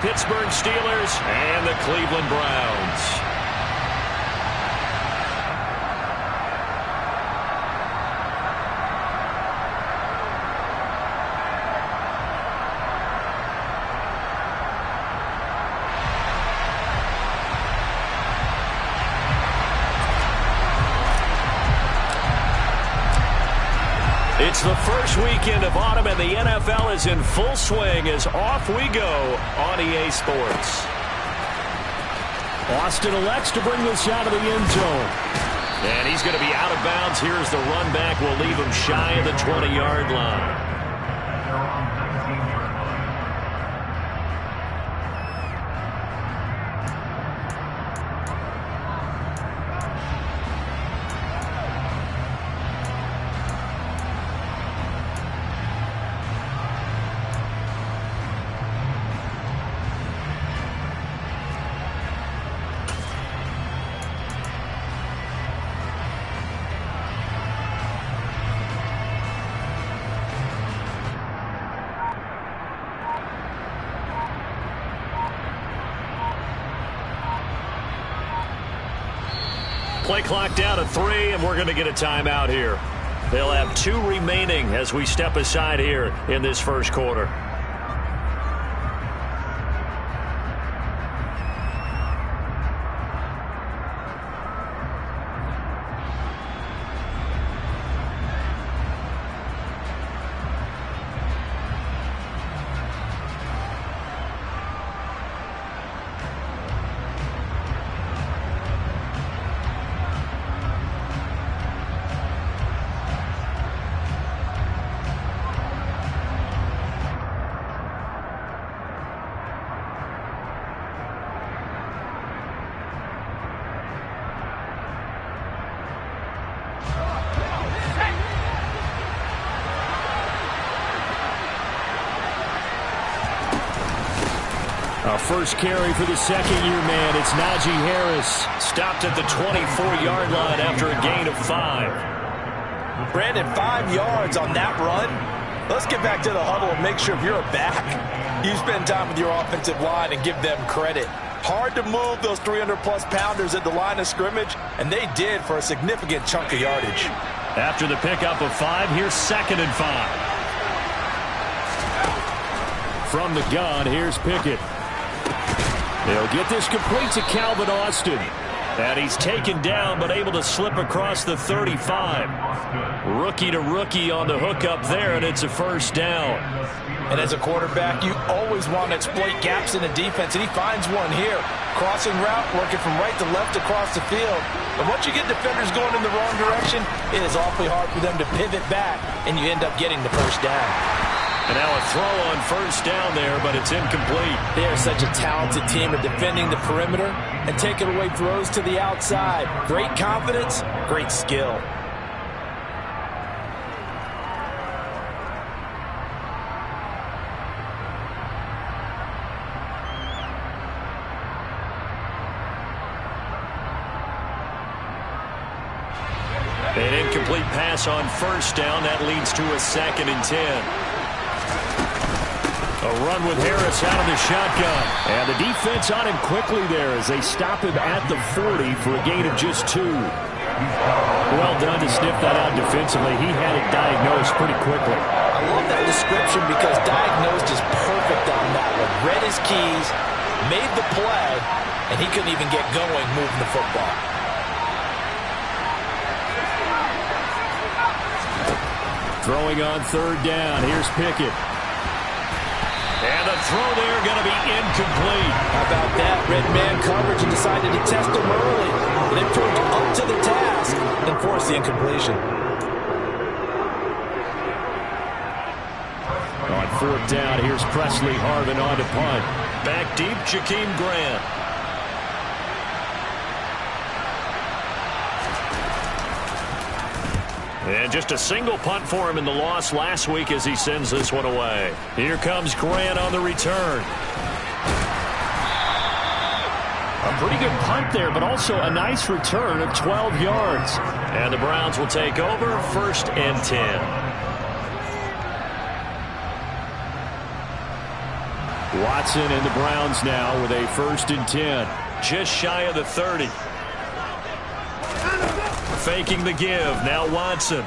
Pittsburgh Steelers and the Cleveland Browns. It's the first weekend of autumn, and the NFL is in full swing as off we go on EA Sports. Austin elects to bring this out of the end zone. And he's going to be out of bounds. Here's the run back. We'll leave him shy of the 20-yard line. Play clock down to 3, and we're going to get a timeout here. They'll have 2 remaining as we step aside here in this first quarter. First carry for the second-year man. It's Najee Harris. Stopped at the 24-yard line after a gain of 5. Brandon, 5 yards on that run. Let's get back to the huddle and make sure if you're a back, you spend time with your offensive line and give them credit. Hard to move those 300-plus pounders at the line of scrimmage, and they did for a significant chunk of yardage. After the pickup of 5, here's 2nd and 5. From the gun, here's Pickett. They'll get this complete to Calvin Austin. And he's taken down but able to slip across the 35. Rookie to rookie on the hookup there, and it's a first down. And as a quarterback, you always want to exploit gaps in the defense, and he finds one here. Crossing route, working from right to left across the field. And once you get defenders going in the wrong direction, it is awfully hard for them to pivot back, and you end up getting the first down. And now a throw on first down there, but it's incomplete. They are such a talented team at defending the perimeter and taking away throws to the outside. Great confidence, great skill. An incomplete pass on first down. That leads to a 2nd and 10. A run with Harris out of the shotgun. And the defense on him quickly there as they stop him at the 40 for a gain of just 2. Well done to sniff that out defensively. He had it diagnosed pretty quickly. I love that description because diagnosed is perfect on that one. Read his keys, made the play, and he couldn't even get going moving the football. Throwing on 3rd down. Here's Pickett. And the throw there going to be incomplete. How about that? Red man coverage and decided to test him early. And it proved up to the task and forced the incompletion. On 4th down, here's Presley Harvin on to punt. Back deep, Jakeem Grant. And just a single punt for him in the loss last week as he sends this one away. Here comes Grant on the return. A pretty good punt there, but also a nice return of 12 yards. And the Browns will take over 1st and 10. Watson and the Browns now with a 1st and 10. Just shy of the 30. Faking the give. Now Watson.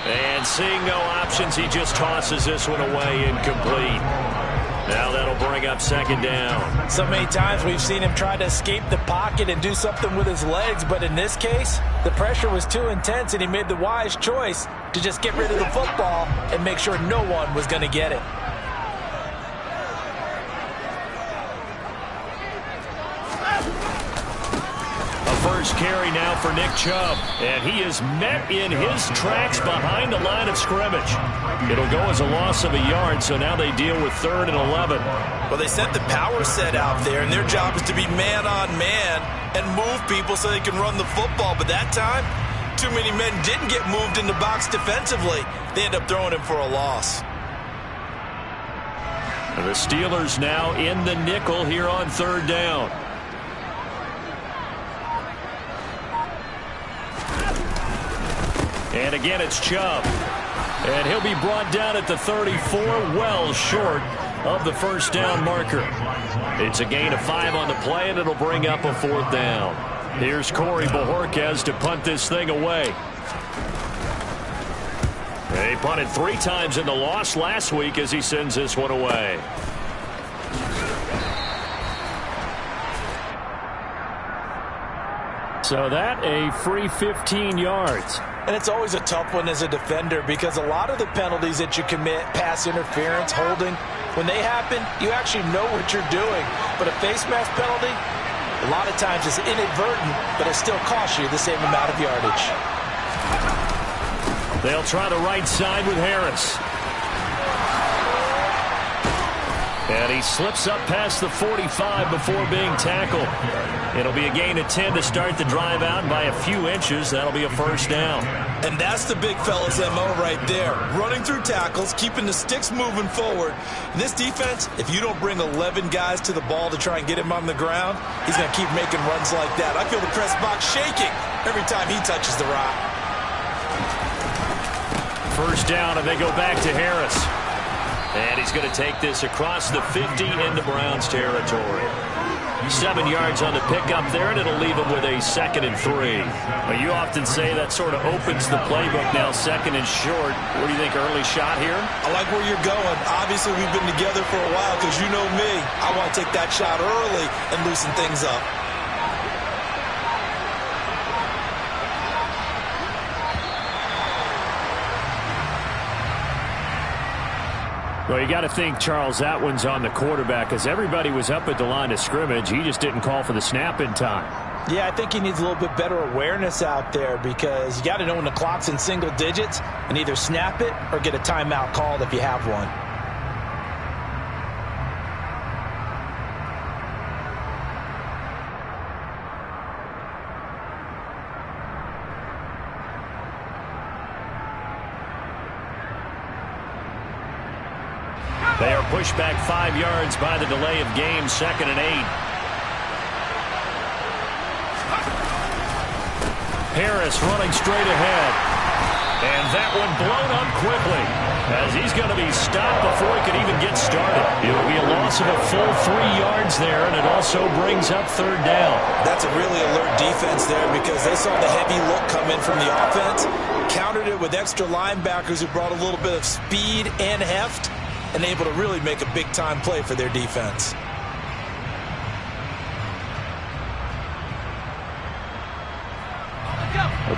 And seeing no options, he just tosses this one away, incomplete. Now that'll bring up 2nd down. So many times we've seen him try to escape the pocket and do something with his legs, but in this case, the pressure was too intense and he made the wise choice to just get rid of the football and make sure no one was going to get it. First carry now for Nick Chubb, and he is met in his tracks behind the line of scrimmage. It'll go as a loss of a yard, so now they deal with 3rd and 11. Well, they sent the power set out there, and their job is to be man-on-man and move people so they can run the football. But that time, too many men didn't get moved in the box defensively. They end up throwing him for a loss. And the Steelers now in the nickel here on 3rd down. And again, it's Chubb. And he'll be brought down at the 34, well short of the 1st down marker. It's a gain of 5 on the play, and it'll bring up a 4th down. Here's Corey Bojorquez to punt this thing away. He punted 3 times in the loss last week as he sends this one away. So that a free 15 yards. And it's always a tough one as a defender because a lot of the penalties that you commit, pass interference, holding, when they happen, you actually know what you're doing. But a face mask penalty, a lot of times it's inadvertent, but it still costs you the same amount of yardage. They'll try the right side with Harris. And he slips up past the 45 before being tackled. It'll be a gain of 10 to start the drive out by a few inches. That'll be a 1st down. And that's the big fella's MO right there. Running through tackles, keeping the sticks moving forward. In this defense, if you don't bring 11 guys to the ball to try and get him on the ground, he's going to keep making runs like that. I feel the press box shaking every time he touches the rock. 1st down, and they go back to Harris. And he's going to take this across the 50 into Browns territory. 7 yards on the pickup there, and it'll leave him with a 2nd and 3. Well, you often say that sort of opens the playbook now, 2nd and short. What do you think, early shot here? I like where you're going. Obviously, we've been together for a while because you know me. I want to take that shot early and loosen things up. Well, you got to think, Charles, that one's on the quarterback because everybody was up at the line of scrimmage. He just didn't call for the snap in time. Yeah, I think he needs a little bit better awareness out there because you got to know when the clock's in single digits and either snap it or get a timeout called if you have one. They are pushed back 5 yards by the delay of game, 2nd and 8. Harris running straight ahead. And that one blown up quickly as he's going to be stopped before he can even get started. It'll be a loss of a full 3 yards there, and it also brings up 3rd down. That's a really alert defense there because they saw the heavy look come in from the offense, countered it with extra linebackers who brought a little bit of speed and heft, and able to really make a big-time play for their defense.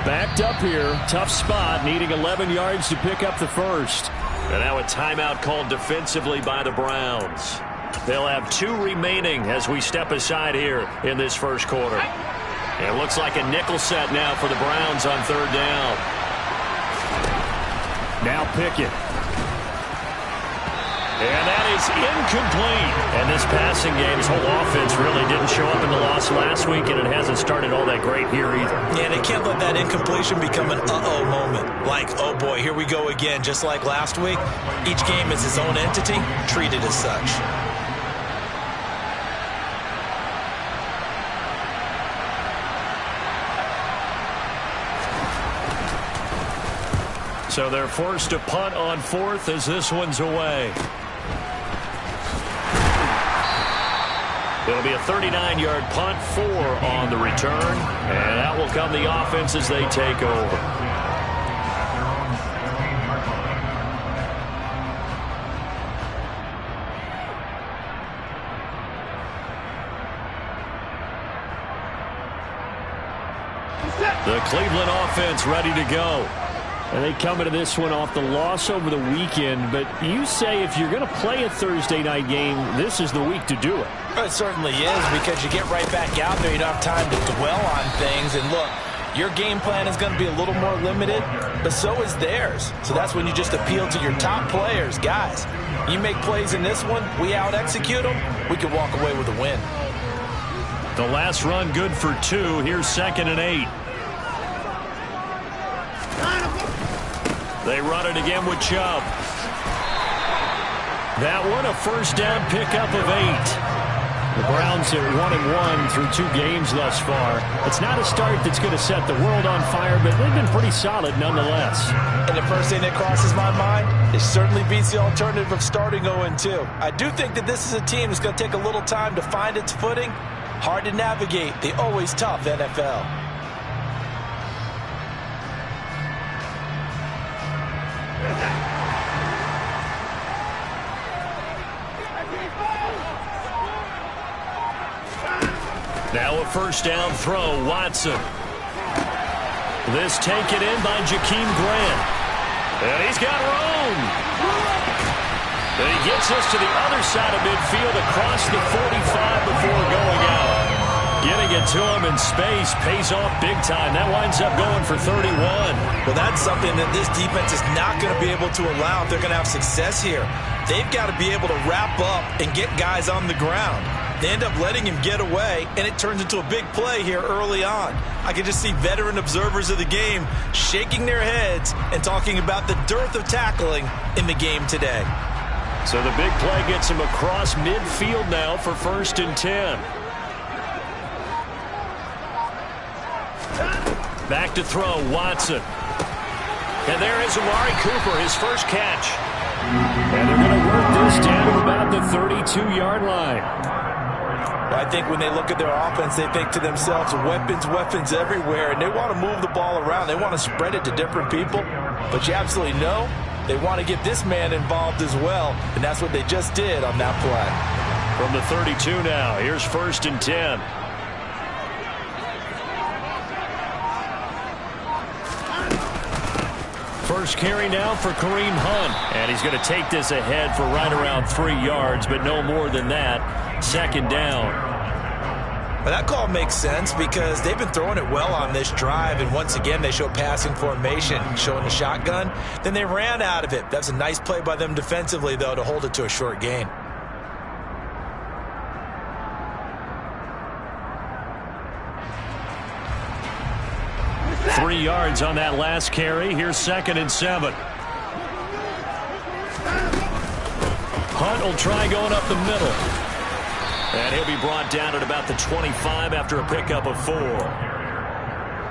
Backed up here, tough spot, needing 11 yards to pick up the 1st. And now a timeout called defensively by the Browns. They'll have 2 remaining as we step aside here in this 1st quarter. It looks like a nickel set now for the Browns on 3rd down. Now Pickett. And that is incomplete. And this passing game, his whole offense really didn't show up in the loss last week, and it hasn't started all that great here either. Yeah, they can't let that incompletion become an uh-oh moment. Like, oh boy, here we go again. Just like last week, each game is its own entity, treated as such. So they're forced to punt on fourth as this one's away. It'll be a 39-yard punt, 4 on the return, and that will come the offense as they take over. The Cleveland offense ready to go. And they come into this one off the loss over the weekend, but you say if you're going to play a Thursday night game, this is the week to do it. It certainly is, because you get right back out there. You don't have time to dwell on things. And look, your game plan is going to be a little more limited, but so is theirs. So that's when you just appeal to your top players. Guys, you make plays in this one, we out-execute them, we can walk away with a win. The last run good for 2. Here's 2nd and 8. They run it again with Chubb. That one a first down pickup of 8. The Browns are 1-1 through 2 games thus far. It's not a start that's going to set the world on fire, but they've been pretty solid nonetheless. And the first thing that crosses my mind, it certainly beats the alternative of starting 0-2. I do think that this is a team that's going to take a little time to find its footing. Hard to navigate the always tough NFL. Now a first down throw, Watson. This taken in by Jakeem Grant. And he's got room. And he gets us to the other side of midfield across the 45 before going out. Getting it to him in space pays off big time. That winds up going for 31. Well, that's something that this defense is not going to be able to allow if they're going to have success here. They've got to be able to wrap up and get guys on the ground. They end up letting him get away, and it turns into a big play here early on. I can just see veteran observers of the game shaking their heads and talking about the dearth of tackling in the game today. So the big play gets him across midfield now for 1st and 10. Back to throw, Watson. And there is Amari Cooper, his first catch. And they're going to work this down to about the 32-yard line. I think when they look at their offense, they think to themselves, weapons, weapons everywhere, and they want to move the ball around. They want to spread it to different people, but you absolutely know they want to get this man involved as well, and that's what they just did on that play. From the 32 now, here's 1st and 10. First carry now for Kareem Hunt, and he's going to take this ahead for right around 3 yards, but no more than that. 2nd down. Well, that call makes sense because they've been throwing it well on this drive, and once again they show passing formation, showing the shotgun. Then they ran out of it. That's a nice play by them defensively, though, to hold it to a short gain. Three yards on that last carry. Here's 2nd and 7. Hunt will try going up the middle. And he'll be brought down at about the 25 after a pickup of 4.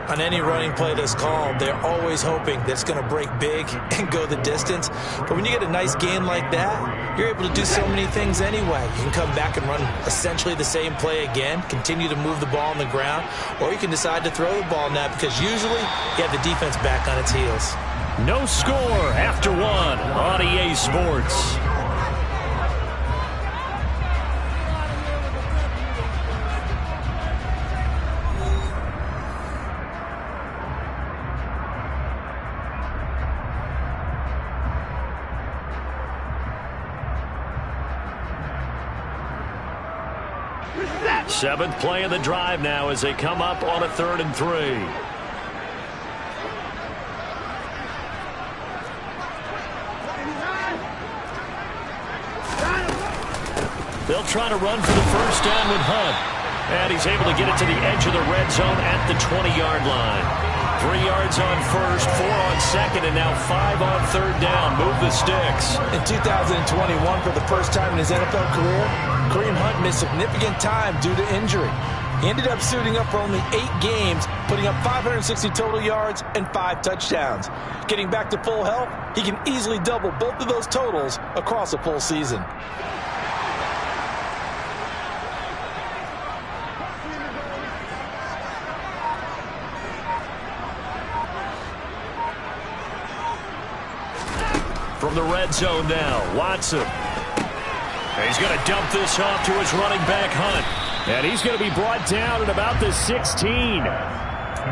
On any running play that's called, they're always hoping that it's going to break big and go the distance. But when you get a nice gain like that, you're able to do so many things anyway. You can come back and run essentially the same play again, continue to move the ball on the ground, or you can decide to throw the ball now because usually you have the defense back on its heels. No score after 1 on EA Sports. Seventh play of the drive now as they come up on a 3rd and 3. They'll try to run for the first down with Hunt. And he's able to get it to the edge of the red zone at the 20-yard line. 3 yards on first, 4 on 2nd, and now 5 on 3rd down. Move the sticks. In 2021, for the first time in his NFL career, Kareem Hunt missed significant time due to injury. He ended up suiting up for only 8 games, putting up 560 total yards and 5 touchdowns. Getting back to full health, he can easily double both of those totals across a full season. From the red zone now, Watson. He's going to dump this off to his running back, Hunt. And he's going to be brought down at about the 16.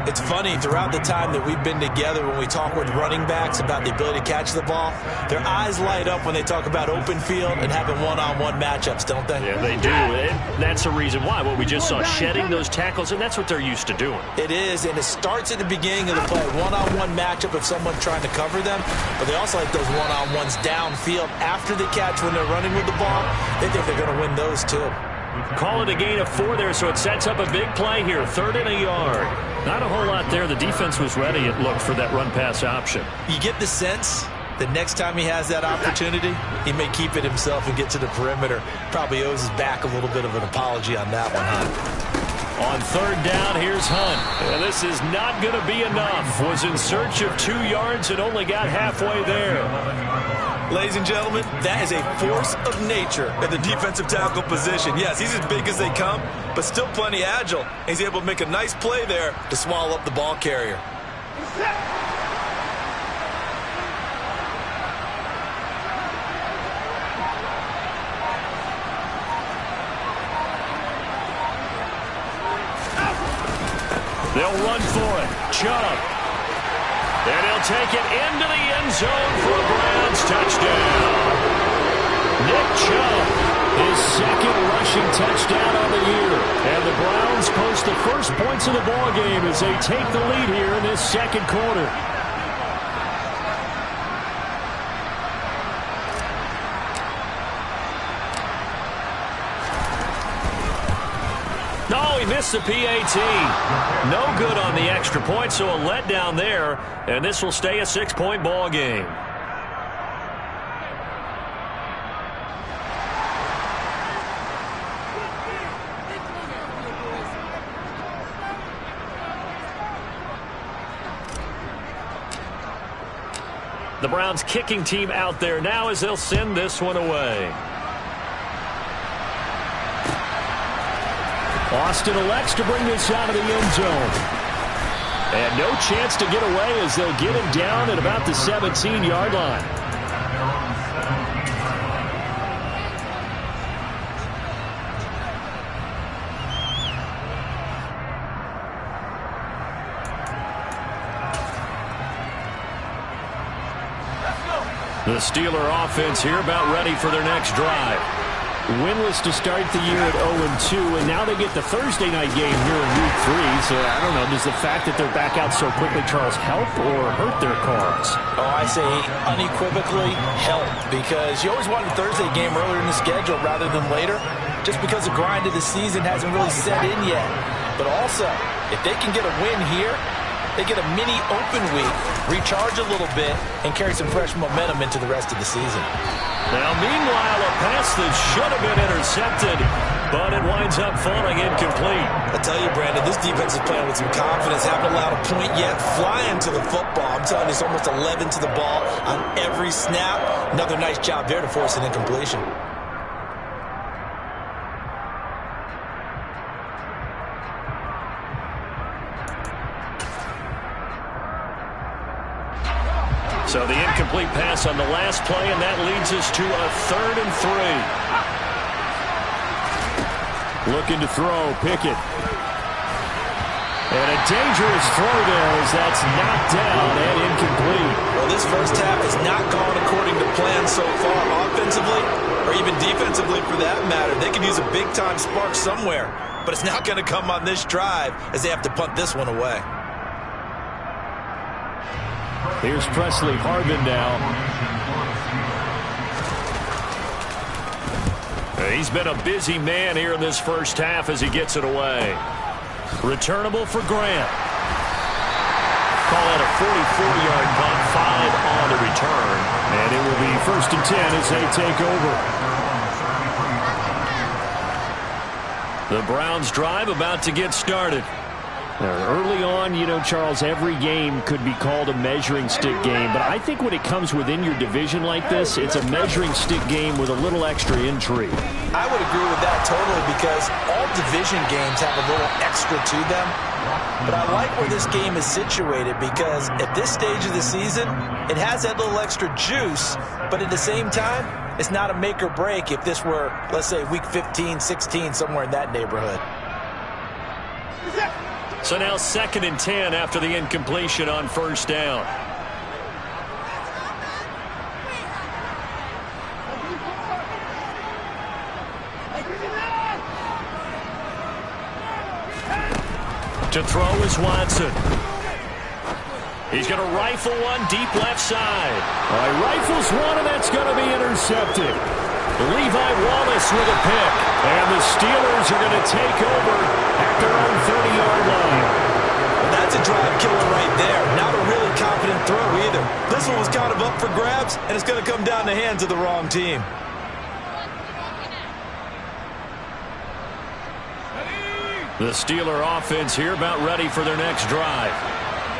It's funny, throughout the time that we've been together, when we talk with running backs about the ability to catch the ball, their eyes light up when they talk about open field and having one-on-one matchups, don't they? Yeah, they do. And that's the reason why. What we just saw, shedding those tackles, and that's what they're used to doing. It is, and it starts at the beginning of the play. One-on-one matchup if someone's trying to cover them, but they also like those one-on-ones downfield after the catch when they're running with the ball. They think they're going to win those too. Call it a gain of 4 there, so it sets up a big play here. 3rd and a yard. Not a whole lot there. The defense was ready, it looked, for that run-pass option. You get the sense that next time he has that opportunity, he may keep it himself and get to the perimeter. Probably owes his back a little bit of an apology on that one, Hunt. On 3rd down, here's Hunt. And this is not going to be enough. Was in search of 2 yards and only got halfway there. Ladies and gentlemen, that is a force of nature at the defensive tackle position. Yes, he's as big as they come, but still plenty agile. He's able to make a nice play there to swallow up the ball carrier. They'll run for it. Chubb. And he'll take it into the end zone for a Browns touchdown. Nick Chubb, his 2nd rushing touchdown on the year. And the Browns post the first points of the ballgame as they take the lead here in this 2nd quarter. No, he missed the PAT. No good on the extra point, so a letdown there. And this will stay a 6-point ball game. The Browns kicking team out there now as they'll send this one away. Austin elects to bring this out of the end zone. And no chance to get away as they'll get him down at about the 17-yard line. The Steeler offense here about ready for their next drive. Winless to start the year at 0-2, and now they get the Thursday night game here in Week 3. So, I don't know, does the fact that they're back out so quickly, Charles, help or hurt their cause? Oh, I say unequivocally help, because you always want a Thursday game earlier in the schedule rather than later, just because the grind of the season hasn't really set in yet. But also, if they can get a win here, they get a mini open week, recharge a little bit, and carry some fresh momentum into the rest of the season. Now, meanwhile, a pass that should have been intercepted, but it winds up falling incomplete. I tell you, Brandon, this defense is playing with some confidence. Haven't allowed a point yet. Flying to the football. I'm telling you, it's almost 11 to the ball on every snap. Another nice job there to force an incompletion. So the incomplete pass on the last play, and that leads us to a 3rd and 3. Looking to throw, Pickett. And a dangerous throw there as that's knocked down and incomplete. Well, this first half has not gone according to plan so far, offensively or even defensively for that matter. They could use a big-time spark somewhere, but it's not going to come on this drive as they have to punt this one away. Here's Presley Harvin now. He's been a busy man here in this first half as he gets it away. Returnable for Grant. Call that a 44-yard punt, 5 on the return. And it will be 1st and 10 as they take over. The Browns drive about to get started. Early on, you know, Charles, every game could be called a measuring stick game, but I think when it comes within your division like this, it's a measuring stick game with a little extra intrigue. I would agree with that totally, because all division games have a little extra to them. But I like where this game is situated, because at this stage of the season, it has that little extra juice, but at the same time, it's not a make or break if this were, let's say, week 15, 16, somewhere in that neighborhood. So now 2nd and 10 after the incompletion on 1st down. To throw is Watson. He's going to rifle one deep left side. All right, rifles one, and that's going to be intercepted. Levi Wallace with a pick. And the Steelers are going to take over at their own 30-yard line. That's a drive killer right there. Not a really confident throw either. This one was kind of up for grabs, and it's going to come down the hands of the wrong team. The Steeler offense here about ready for their next drive.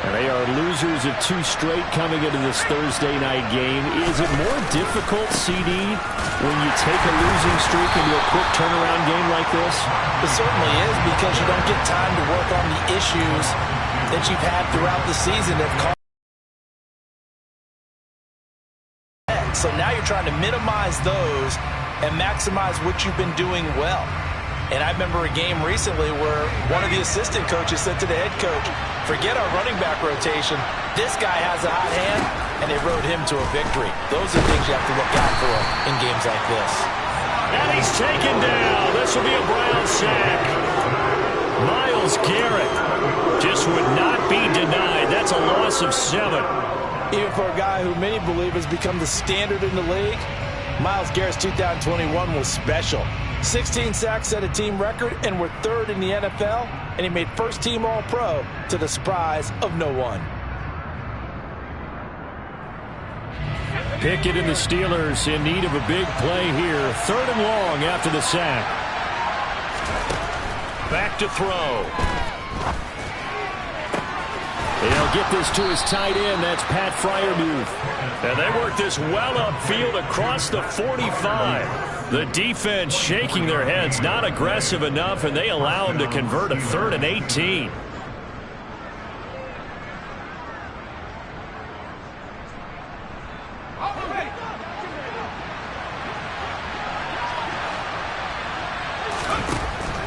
And they are losers of 2 straight coming into this Thursday night game. Is it more difficult, CD, when you take a losing streak into a quick turnaround game like this? It certainly is, because you don't get time to work on the issues that you've had throughout the season that caused. So now you're trying to minimize those and maximize what you've been doing well. And I remember a game recently where one of the assistant coaches said to the head coach, forget our running back rotation. This guy has a hot hand, and they rode him to a victory. Those are things you have to look out for in games like this. And he's taken down. This will be a Brown sack. Myles Garrett just would not be denied. That's a loss of 7. Even for a guy who many believe has become the standard in the league, Myles Garrett's 2021 was special. 16 sacks set a team record, and we're 3rd in the NFL, and he made first-team All-Pro to the surprise of no one. Pickett and the Steelers in need of a big play here. 3rd and long after the sack. Back to throw. They'll get this to his tight end. That's Pat Freiermuth. And they work this well upfield across the 45. The defense shaking their heads, not aggressive enough, and they allow him to convert a 3rd and 18.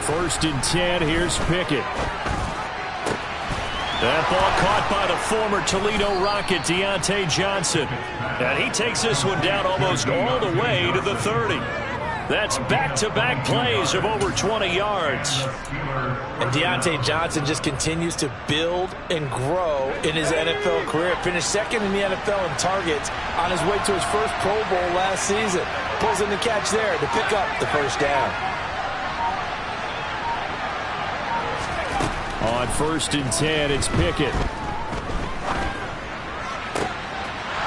First and 10, here's Pickett. That ball caught by the former Toledo Rocket, Deontay Johnson. And he takes this one down almost all the way to the 30. That's back-to-back plays of over 20 yards. And Deontay Johnson just continues to build and grow in his NFL career. Finished 2nd in the NFL in targets on his way to his first Pro Bowl last season. Pulls in the catch there to pick up the 1st down. On 1st and 10, it's Pickett.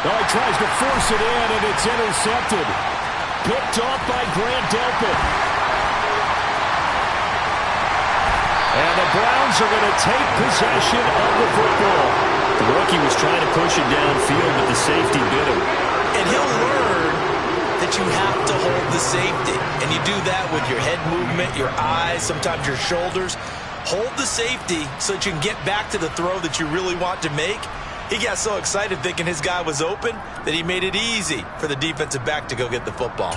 Oh, he tries to force it in, and it's intercepted. Picked off by Grant Delpit. And the Browns are going to take possession of the football. The rookie was trying to push it downfield, but the safety bit him. And he'll learn that you have to hold the safety. And you do that with your head movement, your eyes, sometimes your shoulders. Hold the safety so that you can get back to the throw that you really want to make. He got so excited thinking his guy was open that he made it easy for the defensive back to go get the football.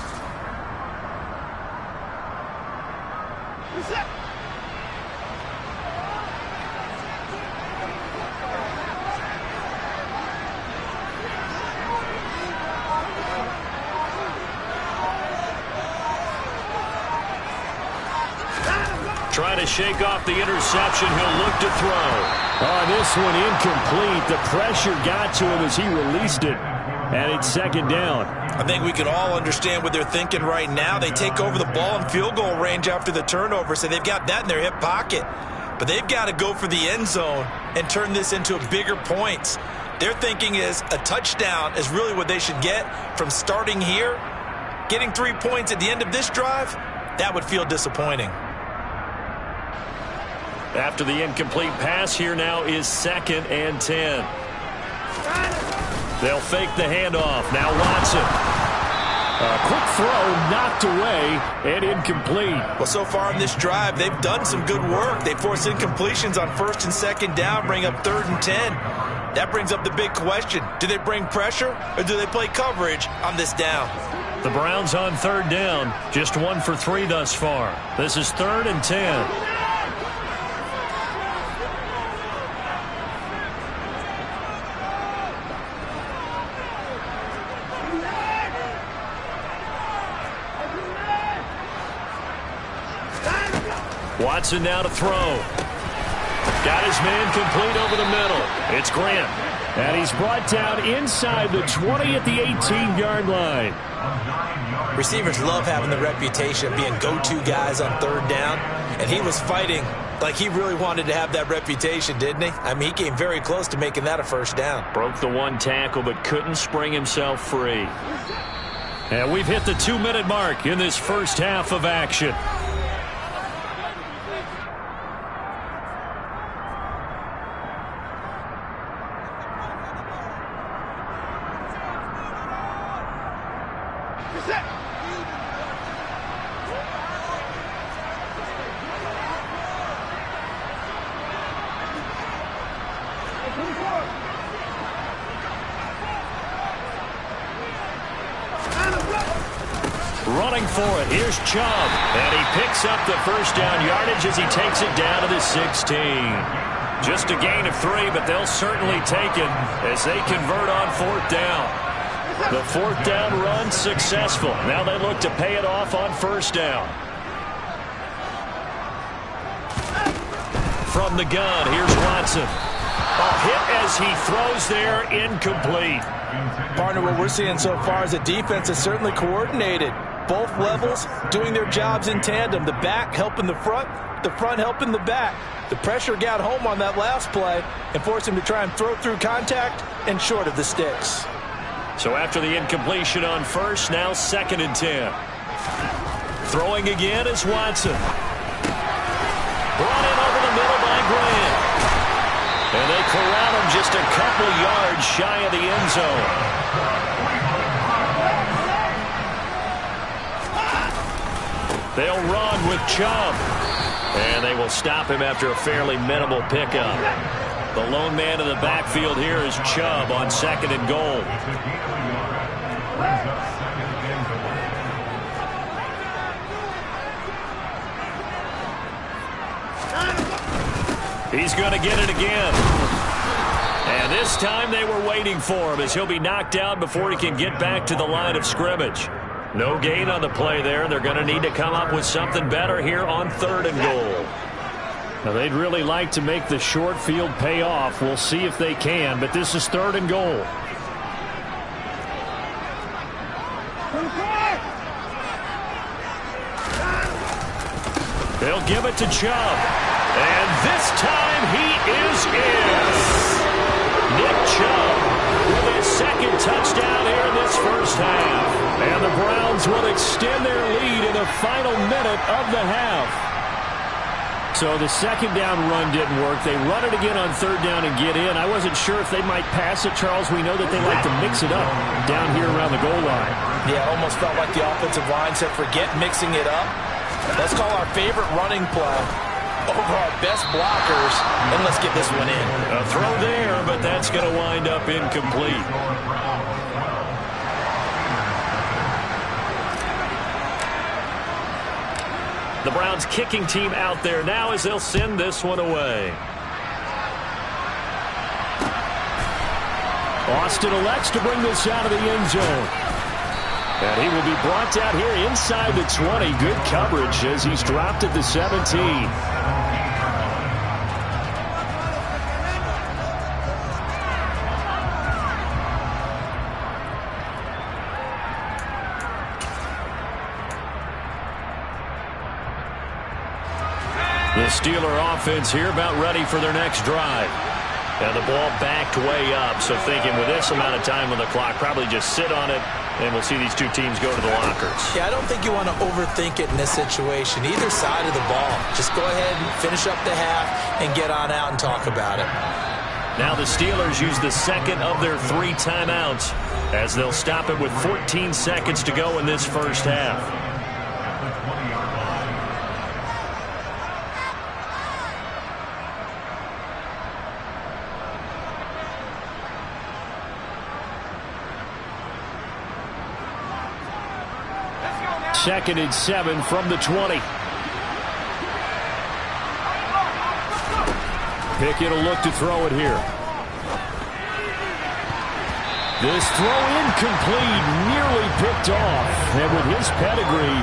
Trying to shake off the interception. He'll look to throw. Oh, this one incomplete. The pressure got to him as he released it. And it's 2nd down. I think we can all understand what they're thinking right now. They take over the ball in field goal range after the turnover, so they've got that in their hip pocket. But they've got to go for the end zone and turn this into bigger points. Their thinking is a touchdown is really what they should get from starting here. Getting 3 points at the end of this drive, that would feel disappointing. After the incomplete pass, here now is 2nd and 10. They'll fake the handoff. Now Watson. A quick throw knocked away and incomplete. Well, so far in this drive, they've done some good work. They force incompletions on 1st and 2nd down, bring up 3rd and 10. That brings up the big question. Do they bring pressure or do they play coverage on this down? The Browns on 3rd down. Just 1 for 3 thus far. This is 3rd and 10. Watson now to throw. Got his man complete over the middle. It's Grant. And he's brought down inside the 20 at the 18-yard line. Receivers love having the reputation of being go-to guys on 3rd down. And he was fighting like he really wanted to have that reputation, didn't he? I mean, he came very close to making that a 1st down. Broke the 1 tackle but couldn't spring himself free. And we've hit the 2-minute mark in this first half of action. Running for it. Here's Chubb. And he picks up the 1st down yardage as he takes it down to the 16. Just a gain of 3, but they'll certainly take it as they convert on 4th down. The 4th down run successful. Now they look to pay it off on 1st down. From the gun, here's Watson. A hit as he throws there, incomplete. Partner, what we're seeing so far is a defense is certainly coordinated. Both levels doing their jobs in tandem. The back helping the front helping the back. The pressure got home on that last play and forced him to try and throw through contact and short of the sticks. So after the incompletion on 1st, now 2nd and 10. Throwing again is Watson. Brought in over the middle by Grant. And they corral him just a couple yards shy of the end zone. They'll run with Chubb. And they will stop him after a fairly minimal pickup. The lone man in the backfield here is Chubb on 2nd and goal. He's going to get it again. And this time they were waiting for him as he'll be knocked down before he can get back to the line of scrimmage. No gain on the play there. They're going to need to come up with something better here on 3rd and goal. Now they'd really like to make the short field pay off. We'll see if they can, but this is 3rd and goal. They'll give it to Chubb. And this time he is in. Nick Chubb with his 2nd touchdown here in this first half. And the Browns will extend their lead in the final minute of the half. So the 2nd down run didn't work. They run it again on 3rd down and get in. I wasn't sure if they might pass it, Charles. We know that they like to mix it up down here around the goal line. Yeah, it almost felt like the offensive line said, forget mixing it up. Let's call our favorite running play over our best blockers, and let's get this one in. A throw there, but that's going to wind up incomplete. The Browns kicking team out there now as they'll send this one away. Austin elects to bring this out of the end zone. And he will be brought down here inside the 20. Good coverage as he's dropped at the 17. The Steeler offense here about ready for their next drive. And the ball backed way up, so thinking with this amount of time on the clock, probably just sit on it, and we'll see these two teams go to the lockers. Yeah, I don't think you want to overthink it in this situation. Either side of the ball. Just go ahead and finish up the half and get on out and talk about it. Now the Steelers use the second of their 3 timeouts as they'll stop it with 14 seconds to go in this first half. Second and 7 from the 20. Pickett will look to throw it here. This throw incomplete, nearly picked off. And with his pedigree,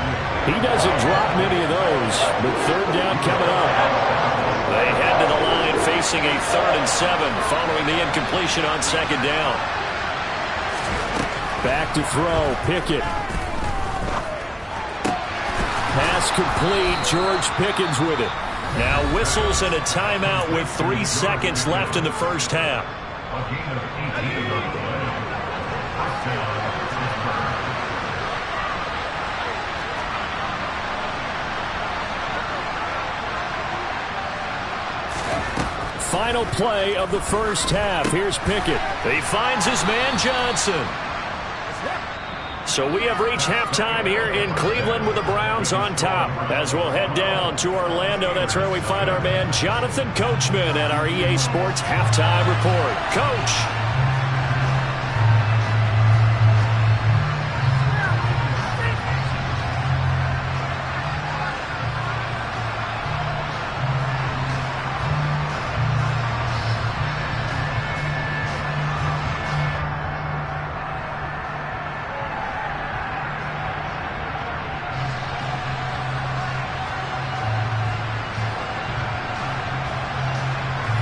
he doesn't drop many of those. But third down coming up. They head to the line facing a 3rd and 7 following the incompletion on second down. Back to throw, Pickett. Pass complete, George Pickens with it. Now whistles and a timeout with 3 seconds left in the first half. Final play of the first half. Here's Pickett. He finds his man Johnson. So we have reached halftime here in Cleveland with the Browns on top. As we'll head down to Orlando, that's where we find our man Jonathan Coachman at our EA Sports Halftime Report. Coach.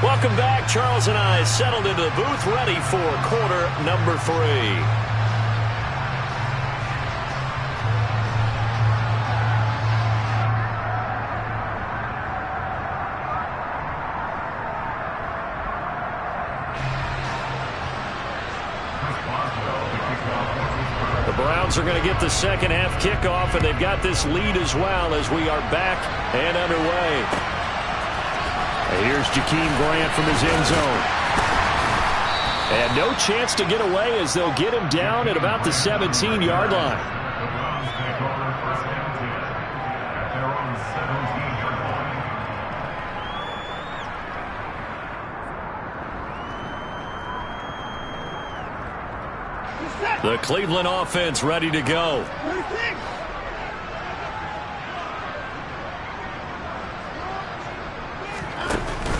Welcome back. Charles and I settled into the booth, ready for quarter number 3. The Browns are going to get the second half kickoff, and they've got this lead as well as we are back and underway. Here's Jakeem Grant from his end zone. And no chance to get away as they'll get him down at about the 17-yard line. The Cleveland offense ready to go.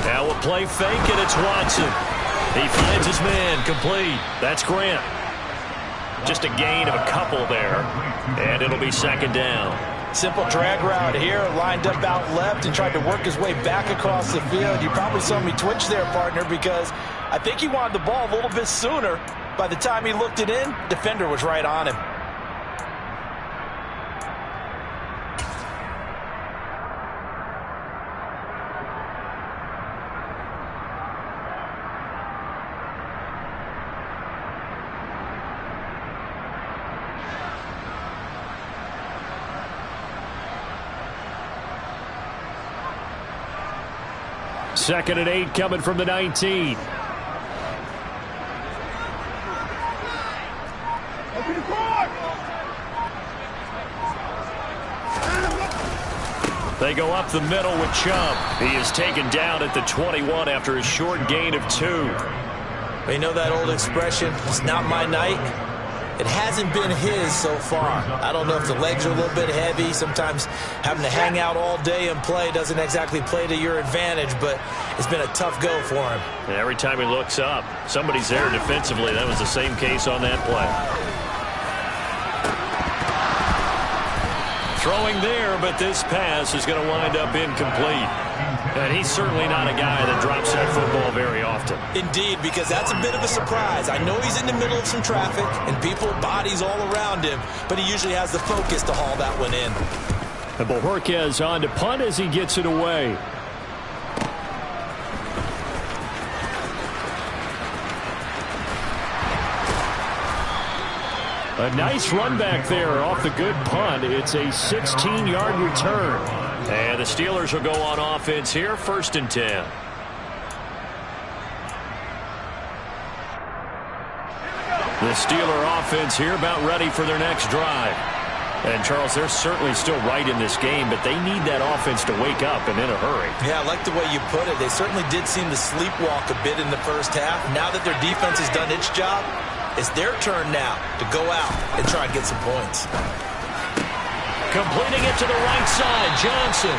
Now a play fake, and it's Watson. He finds his man, complete. That's Grant. Just a gain of a couple there, and it'll be second down. Simple drag route here, lined up out left and tried to work his way back across the field. You probably saw me twitch there, partner, because I think he wanted the ball a little bit sooner. By the time he looked it in, defender was right on him. Second and 8 coming from the 19. They go up the middle with Chubb. He is taken down at the 21 after a short gain of 2. You know that old expression, it's not my night? It hasn't been his so far. I don't know if the legs are a little bit heavy. Sometimes having to hang out all day and play doesn't exactly play to your advantage, but it's been a tough go for him. And every time he looks up, somebody's there defensively. That was the same case on that play. Throwing there, but this pass is going to wind up incomplete. And he's certainly not a guy that drops that football very often. Indeed, because that's a bit of a surprise. I know he's in the middle of some traffic and people, bodies all around him, but he usually has the focus to haul that one in. And Bojorquez on to punt as he gets it away. A nice run back there off the good punt. It's a 16-yard return. And the Steelers will go on offense here, 1st and 10. The Steeler offense here about ready for their next drive. And, Charles, they're certainly still right in this game, but they need that offense to wake up and in a hurry. Yeah, I like the way you put it. They certainly did seem to sleepwalk a bit in the first half. Now that their defense has done its job, it's their turn now to go out and try and get some points. Completing it to the right side, Johnson.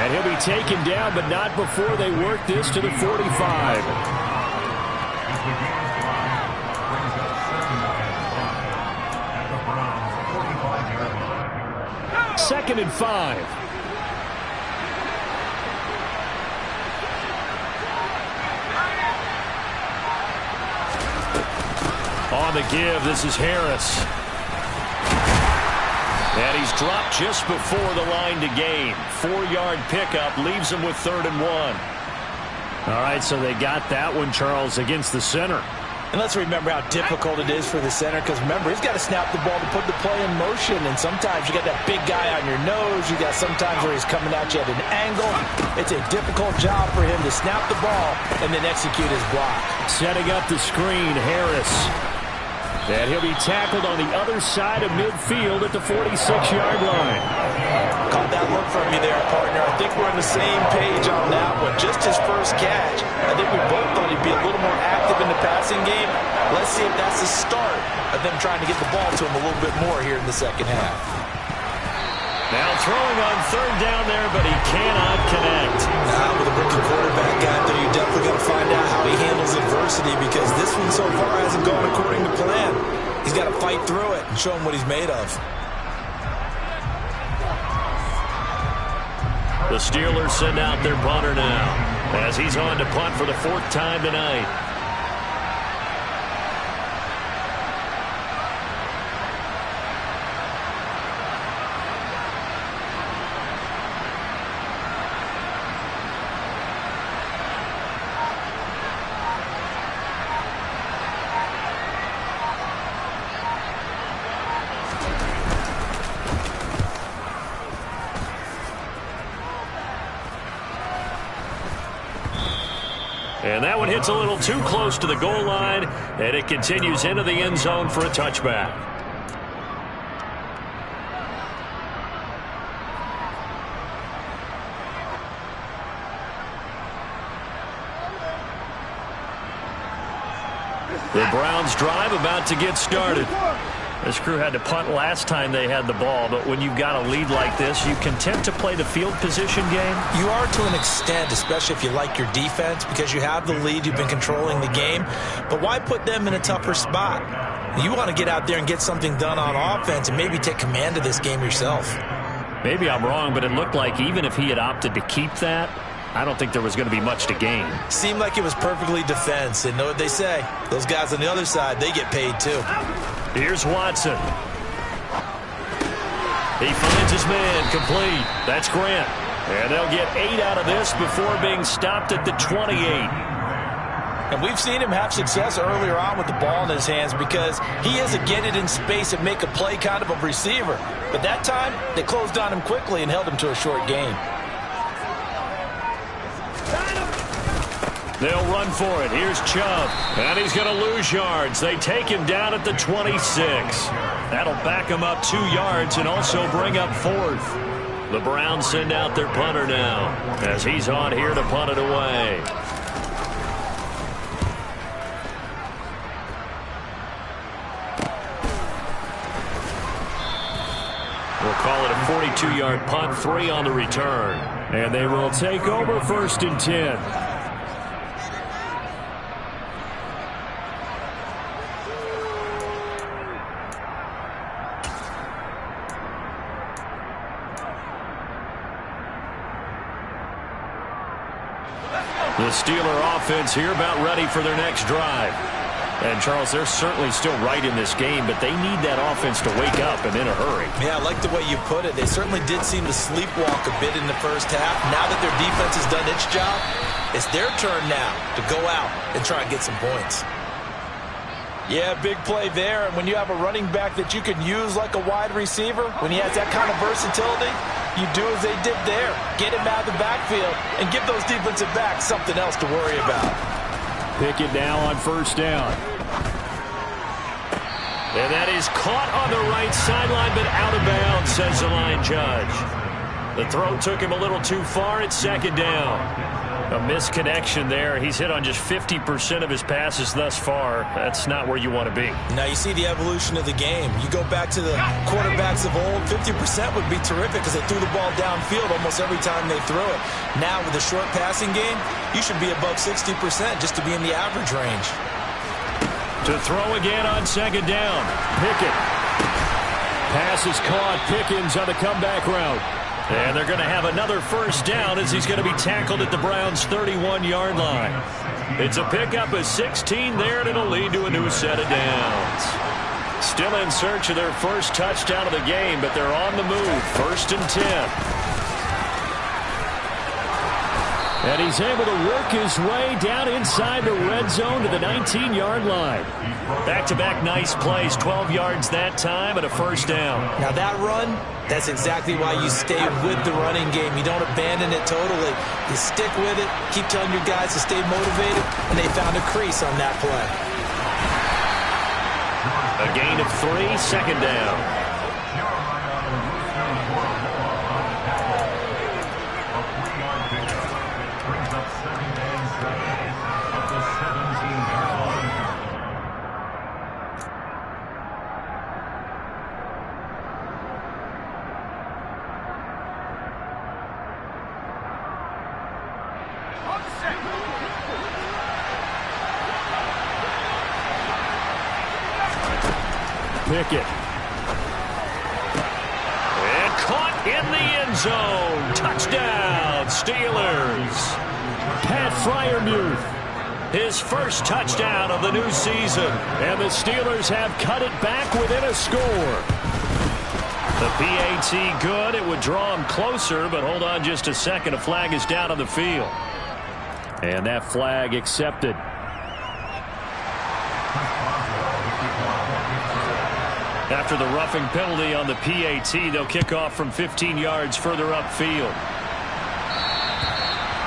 And he'll be taken down, but not before they work this to the 45. 2nd and 5. On the give, this is Harris. And he's dropped just before the line to gain. 4-yard pickup leaves him with 3rd and 1. All right, so they got that one, Charles, against the center. And let's remember how difficult it is for the center, because remember, he's got to snap the ball to put the play in motion, and sometimes you got that big guy on your nose. You got sometimes where he's coming at you at an angle. It's a difficult job for him to snap the ball and then execute his block. Setting up the screen, Harris. And he'll be tackled on the other side of midfield at the 46-yard line. Caught that look from you there, partner. I think we're on the same page on that one. Just his first catch. I think we both thought he'd be a little more active in the passing game. Let's see if that's the start of them trying to get the ball to him a little bit more here in the second half. Now throwing on 3rd down there, but he cannot connect. With a rookie quarterback out there, you're definitely going to find out how he handles adversity, because this one so far hasn't gone according to plan. He's got to fight through it and show him what he's made of. The Steelers send out their punter now as he's on to punt for the 4th time tonight. And that one hits a little too close to the goal line, and it continues into the end zone for a touchback. The Browns drive about to get started. This crew had to punt last time they had the ball, but when you've got a lead like this, you content to play the field position game? You are to an extent, especially if you like your defense, because you have the lead, you've been controlling the game. But why put them in a tougher spot? You want to get out there and get something done on offense and maybe take command of this game yourself. Maybe I'm wrong, but it looked like even if he had opted to keep that, I don't think there was going to be much to gain. Seemed like it was perfectly defense, and know what they say. Those guys on the other side, they get paid too. Here's Watson. He finds his man complete. That's Grant. And they'll get 8 out of this before being stopped at the 28. And we've seen him have success earlier on with the ball in his hands, because he is a get it in space and make a play kind of a receiver. But that time, they closed on him quickly and held him to a short gain. They'll run for it. Here's Chubb. And he's going to lose yards. They take him down at the 26. That'll back him up 2 yards and also bring up 4th. The Browns send out their punter now as he's on here to punt it away. We'll call it a 42-yard punt, 3 on the return. And they will take over 1st and 10. The Steeler offense here about ready for their next drive. And, Charles, they're certainly still right in this game, but they need that offense to wake up and in a hurry. Yeah, I like the way you put it. They certainly did seem to sleepwalk a bit in the first half. Now that their defense has done its job, it's their turn now to go out and try and get some points. Yeah, big play there. And when you have a running back that you can use like a wide receiver, when he has that kind of versatility, you do as they did there. Get him out of the backfield and give those defensive backs something else to worry about. Pickett now on first down. And that is caught on the right sideline, but out of bounds, says the line judge. The throw took him a little too far at second down. A misconnection there. He's hit on just 50% of his passes thus far. That's not where you want to be. Now you see the evolution of the game. You go back to the quarterbacks of old, 50% would be terrific because they threw the ball downfield almost every time they threw it. Now with the short passing game, you should be above 60% just to be in the average range. To throw again on second down. Pickett. Pass is caught. Pickens on the comeback route. And they're going to have another first down as he's going to be tackled at the Browns' 31-yard line. It's a pickup of 16 there, and it'll lead to a new set of downs. Still in search of their first touchdown of the game, but they're on the move. 1st and 10. And he's able to work his way down inside the red zone to the 19-yard line. Back-to-back nice plays, 12 yards that time and a first down. Now that run, that's exactly why you stay with the running game. You don't abandon it totally. You stick with it, keep telling your guys to stay motivated, and they found a crease on that play. A gain of 3, second down. Pickett. And caught in the end zone. Touchdown, Steelers. Pat Freiermuth, his first touchdown of the new season. And the Steelers have cut it back within a score. The PAT good. It would draw him closer, but hold on just a second. A flag is down on the field. And that flag accepted. After the roughing penalty on the PAT, they'll kick off from 15 yards further upfield.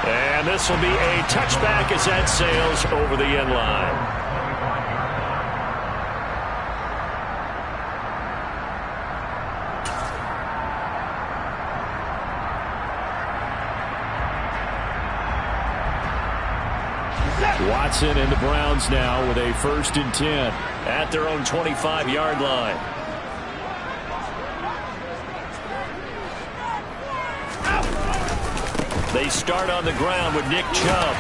And this will be a touchback as that sails over the end line. Watson and the Browns now with a 1st and 10 at their own 25-yard line. They start on the ground with Nick Chubb.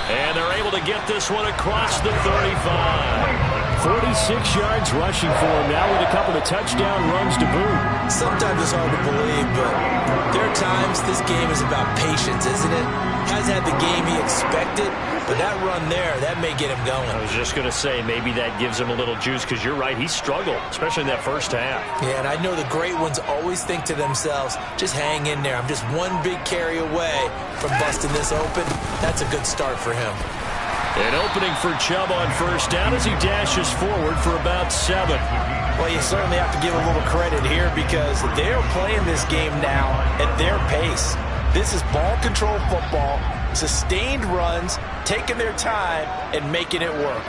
And they're able to get this one across the 35. 46 yards rushing for him now with a couple of touchdown runs to boot. Sometimes it's hard to believe, but there are times this game is about patience, isn't it? Hasn't had the game he expected, but that run there, that may get him going. I was just going to say, maybe that gives him a little juice, because you're right, he struggled, especially in that first half. Yeah, and I know the great ones always think to themselves, just hang in there. I'm just one big carry away from busting this open. That's a good start for him. An opening for Chubb on first down as he dashes forward for about 7. Well, you certainly have to give a little credit here because they're playing this game now at their pace. This is ball control football, sustained runs, taking their time and making it work.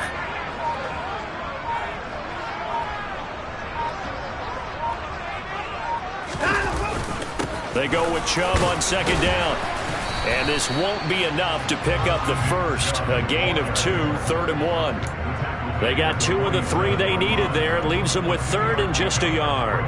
They go with Chubb on second down. And this won't be enough to pick up the first. A gain of 2, 3rd and 1. They got 2 of the 3 they needed there. It leaves them with 3rd and just a yard.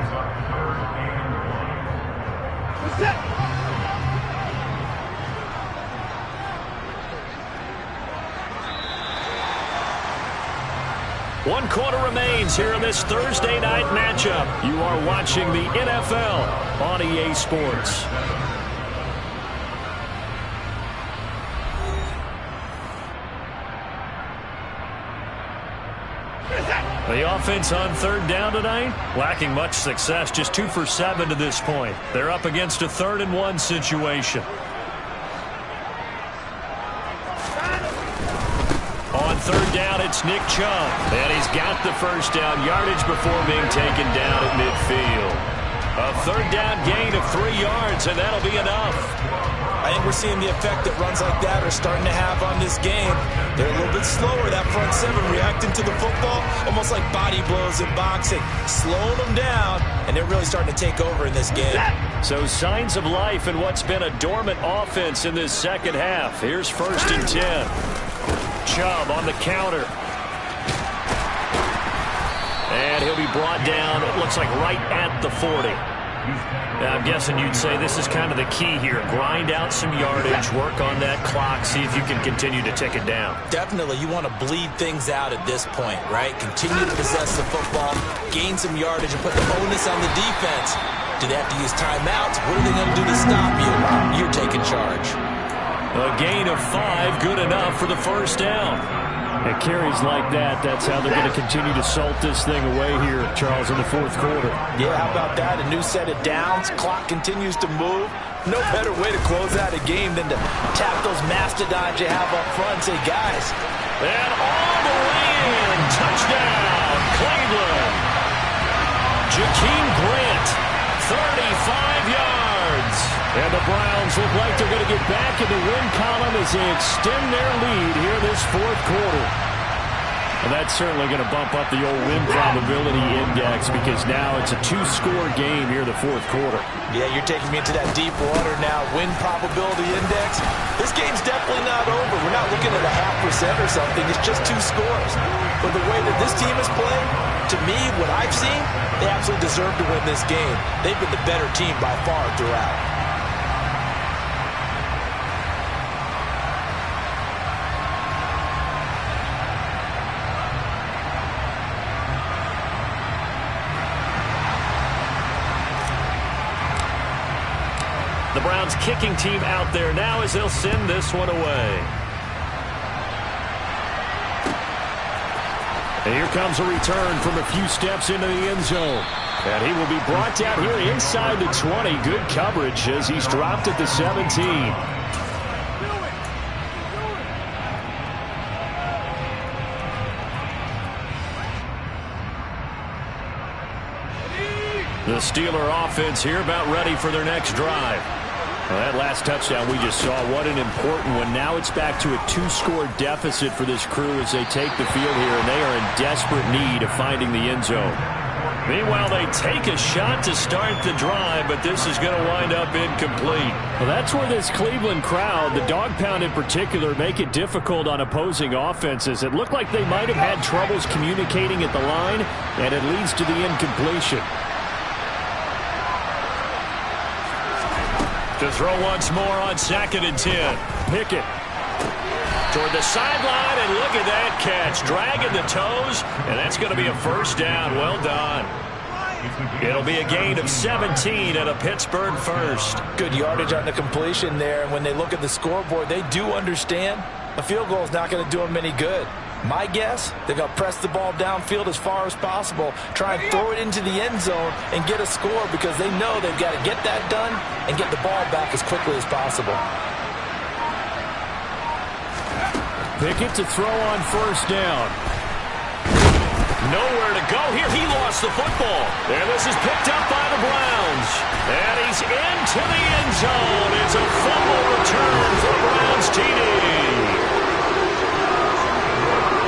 One quarter remains here in this Thursday night matchup. You are watching the NFL on EA Sports. The offense on 3rd down tonight, lacking much success, just 2 for 7 to this point. They're up against a 3rd and 1 situation. On third down, it's Nick Chubb. And he's got the first down yardage before being taken down at midfield. A third down gain of 3 yards, and that'll be enough. I think we're seeing the effect that runs like that are starting to have on this game. They're a little bit slower, that front seven, reacting to the football, almost like body blows in boxing, slowing them down, and they're really starting to take over in this game. So signs of life in what's been a dormant offense in this second half. Here's 1st and 10. Chubb on the counter. And he'll be brought down, it looks like right at the 40. I'm guessing you'd say this is kind of the key here. Grind out some yardage, work on that clock, see if you can continue to tick it down. Definitely, you want to bleed things out at this point, right? Continue to possess the football, gain some yardage, and put the onus on the defense. Do they have to use timeouts? What are they going to do to stop you? You're taking charge. A gain of 5, good enough for the first down. At carries like that, that's how they're going to continue to salt this thing away here, Charles, in the 4th quarter. Yeah, how about that? A new set of downs. Clock continues to move. No better way to close out a game than to tap those mastodons you have up front and say, guys. And all the way in. Touchdown, Cleveland. Jakeem Grant, 35 yards. And the Browns look like they're going to get back in the win column as they extend their lead here this 4th quarter. And that's certainly going to bump up the old win probability index because now it's a 2-score game here in the 4th quarter. Yeah, you're taking me into that deep water now. Win probability index. This game's definitely not over. We're not looking at a 0.5% or something. It's just 2 scores. But the way that this team is playing, to me, what I've seen, they absolutely deserve to win this game. They've been the better team by far throughout. The Browns kicking team out there now as they'll send this one away. And here comes a return from a few steps into the end zone. And he will be brought down here inside the 20. Good coverage as he's dropped at the 17. The Steeler offense here about ready for their next drive. Well, that last touchdown we just saw, what an important one. Now it's back to a 2-score deficit for this crew as they take the field here, and they are in desperate need of finding the end zone. Meanwhile, they take a shot to start the drive, but this is going to wind up incomplete. Well, that's where this Cleveland crowd, the dog pound in particular, make it difficult on opposing offenses. It looked like they might have had troubles communicating at the line, and it leads to the incompletion. To throw once more on 2nd and 10. Pickett toward the sideline, and look at that catch. Dragging the toes, and that's going to be a first down. Well done. It'll be a gain of 17 and a Pittsburgh first. Good yardage on the completion there, and when they look at the scoreboard, they do understand a field goal is not going to do them any good. My guess, they're going to press the ball downfield as far as possible, try and throw it into the end zone and get a score because they know they've got to get that done and get the ball back as quickly as possible. Pickett to throw on first down. Nowhere to go here. He lost the football. And this is picked up by the Browns. And he's into the end zone. It's a fumble return for the Browns TD.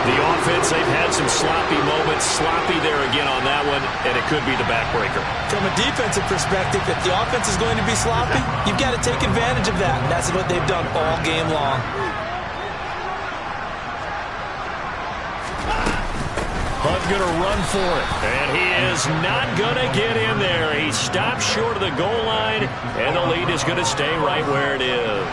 The offense, they've had some sloppy moments. Sloppy there again on that one, and it could be the backbreaker. From a defensive perspective, if the offense is going to be sloppy, you've got to take advantage of that, and that's what they've done all game long. Hunt going to run for it, and he is not going to get in there. He stopped short of the goal line, and the lead is going to stay right where it is.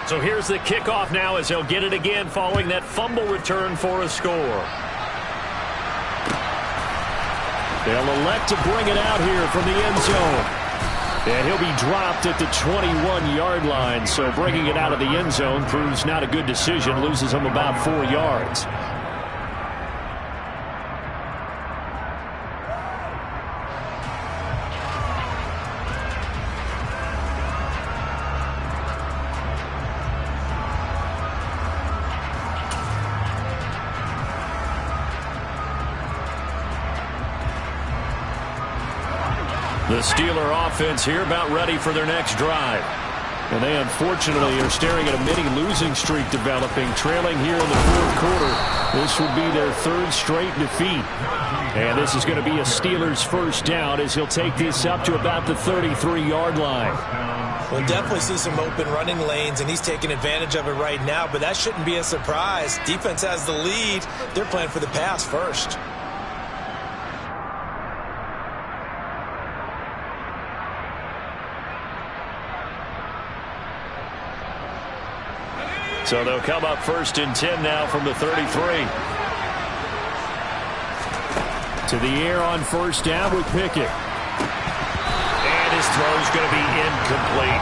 So here's the kickoff now as they'll get it again following that fumble return for a score. They'll elect to bring it out here from the end zone. And he'll be dropped at the 21-yard line. So bringing it out of the end zone proves not a good decision. Loses him about 4 yards. The Steeler offense here about ready for their next drive. And they unfortunately are staring at a mini losing streak developing, trailing here in the fourth quarter. This will be their third straight defeat. And this is going to be a Steelers first down as he'll take this up to about the 33-yard line. We'll definitely see some open running lanes, and he's taking advantage of it right now, but that shouldn't be a surprise. Defense has the lead. They're playing for the pass first. So they'll come up first and 10 now from the 33. To the air on first down with Pickett. And his throw's going to be incomplete.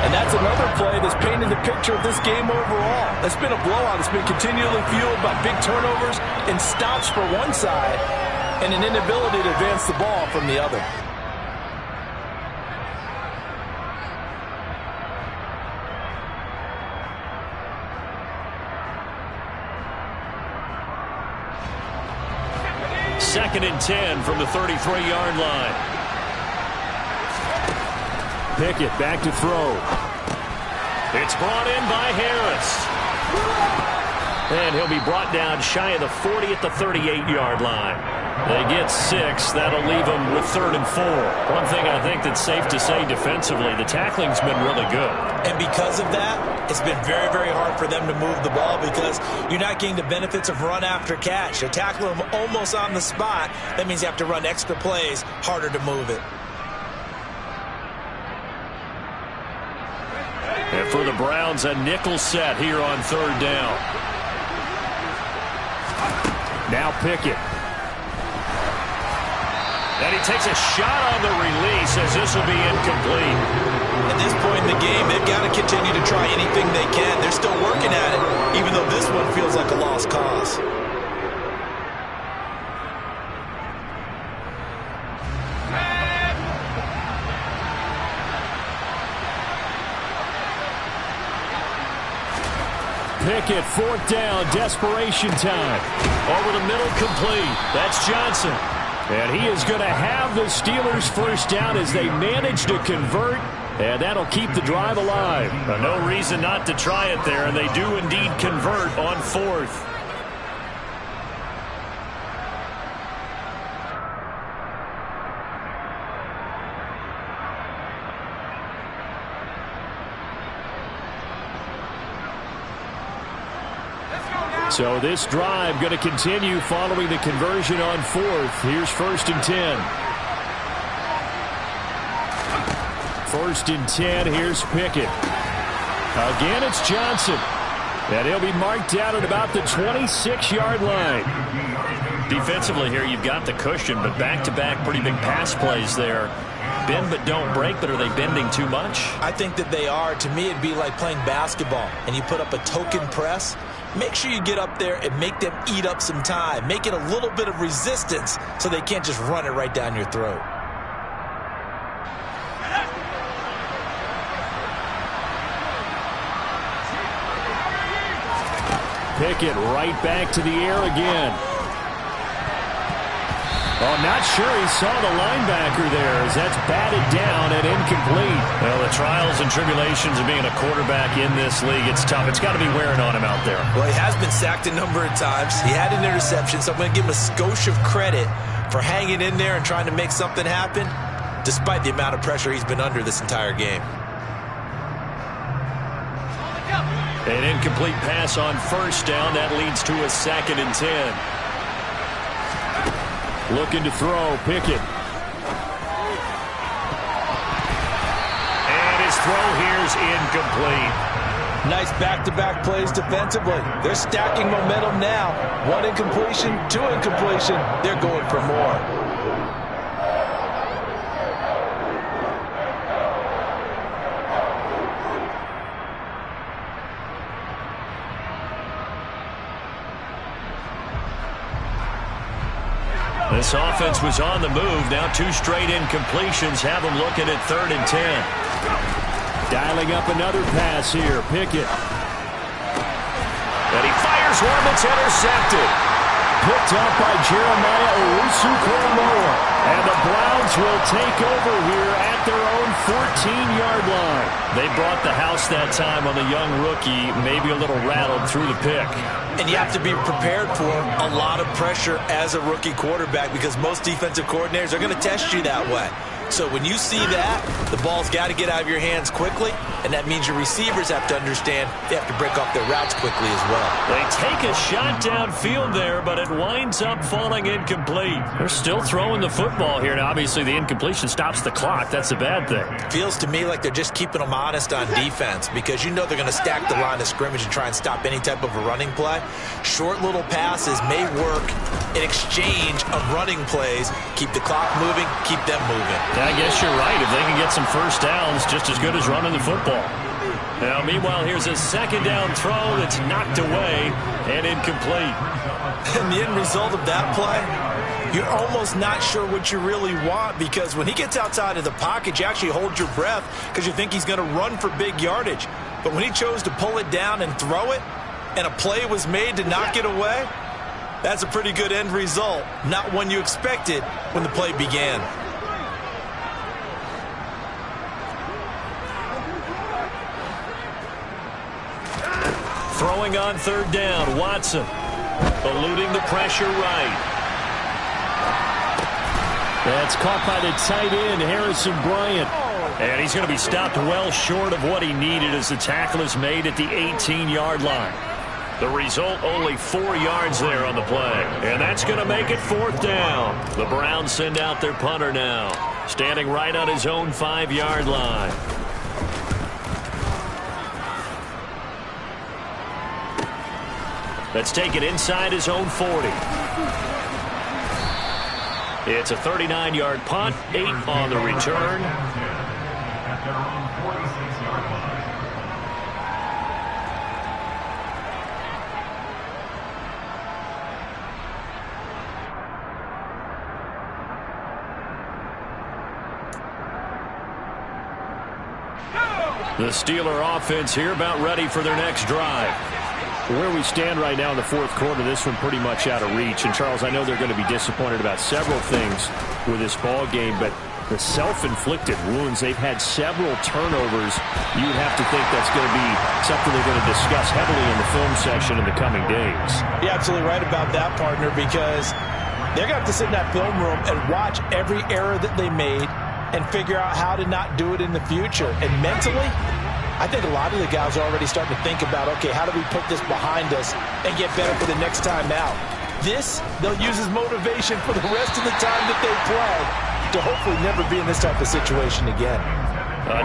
And that's another play that's painted the picture of this game overall. It's been a blowout. It's been continually fueled by big turnovers and stops for one side and an inability to advance the ball from the other. Second and 10 from the 33-yard line. Pickett back to throw. It's brought in by Harris. And he'll be brought down shy of the 40 at the 38-yard line. They get 6. That'll leave them with 3rd and 4. One thing I think that's safe to say defensively, the tackling's been really good. And because of that, it's been very, very hard for them to move the ball because you're not getting the benefits of run after catch. You're tackling them almost on the spot. That means you have to run extra plays, harder to move it. And for the Browns, a nickel set here on 3rd down. Now Pickett. And he takes a shot on the release as this will be incomplete. At this point in the game, they've got to continue to try anything they can. They're still working at it, even though this one feels like a lost cause. Pickett, 4th down, desperation time. Over the middle, complete. That's Johnson. And he is going to have the Steelers first down as they manage to convert. And that'll keep the drive alive. No reason not to try it there, and they do indeed convert on 4th. So this drive going to continue following the conversion on 4th. Here's 1st and 10. 1st and 10. Here's Pickett. Again, it's Johnson. And he'll be marked out at about the 26-yard line. Defensively here, you've got the cushion, but back-to-back pretty big pass plays there. Bend but don't break, but are they bending too much? I think that they are. To me, it'd be like playing basketball, and you put up a token press. Make sure you get up there and make them eat up some time. Make it a little bit of resistance so they can't just run it right down your throat. Pickett right back to the air again. Oh, not sure he saw the linebacker there as that's batted down and incomplete. Well, the trials and tribulations of being a quarterback in this league, it's tough. It's got to be wearing on him out there. Well, he has been sacked a number of times. He had an interception, so I'm going to give him a skosh of credit for hanging in there and trying to make something happen, despite the amount of pressure he's been under this entire game. An incomplete pass on 1st down. That leads to a 2nd and 10. Looking to throw, Pickett. And his throw here's incomplete. Nice back-to-back plays defensively. They're stacking momentum now. 1 incompletion, 2 incompletion. They're going for more. This offense was on the move. Now 2 straight incompletions have them looking at 3rd and 10. Dialing up another pass here. Pickett. And he fires one that's intercepted. picked up by Jeremiah Owusu-Koramoah. And the Browns will take over here at their own 14-yard line. They brought the house that time on the young rookie, maybe a little rattled through the pick. And you have to be prepared for a lot of pressure as a rookie quarterback because most defensive coordinators are going to test you that way. So when you see that, the ball's got to get out of your hands quickly, and that means your receivers have to understand they have to break off their routes quickly as well. They take a shot downfield there, but it winds up falling incomplete. They're still throwing the football here. Now, obviously, the incompletion stops the clock. That's a bad thing. Feels to me like they're just keeping them honest on defense because you know they're going to stack the line of scrimmage and try and stop any type of a running play. Short little passes may work in exchange of running plays. Keep the clock moving, keep them moving. I guess you're right. If they can get some first downs, just as good as running the football. Now, meanwhile, here's a second down throw that's knocked away and incomplete. And the end result of that play, you're almost not sure what you really want because when he gets outside of the pocket, you actually hold your breath because you think he's going to run for big yardage. But when he chose to pull it down and throw it, and a play was made to knock it away, that's a pretty good end result. Not one you expected when the play began. Throwing on third down, Watson. Eluding the pressure right. That's caught by the tight end, Harrison Bryant. And he's going to be stopped well short of what he needed as the tackle is made at the 18-yard line. The result, only 4 yards there on the play. And that's going to make it fourth down. The Browns send out their punter now, standing right on his own 5-yard line. Let's take it inside his own 40. It's a 39-yard punt, 8 on the return. The Steeler offense here about ready for their next drive. Where we stand right now in the fourth quarter, this one pretty much out of reach. And, Charles, I know they're going to be disappointed about several things with this ball game, but the self-inflicted wounds, they've had several turnovers. You'd have to think that's going to be something they're going to discuss heavily in the film section in the coming days. You're absolutely right about that, partner, because they're going to have to sit in that film room and watch every error that they made and figure out how to not do it in the future. And mentally, I think a lot of the guys are already starting to think about, okay, how do we put this behind us and get better for the next time out? This, they'll use as motivation for the rest of the time that they play to hopefully never be in this type of situation again.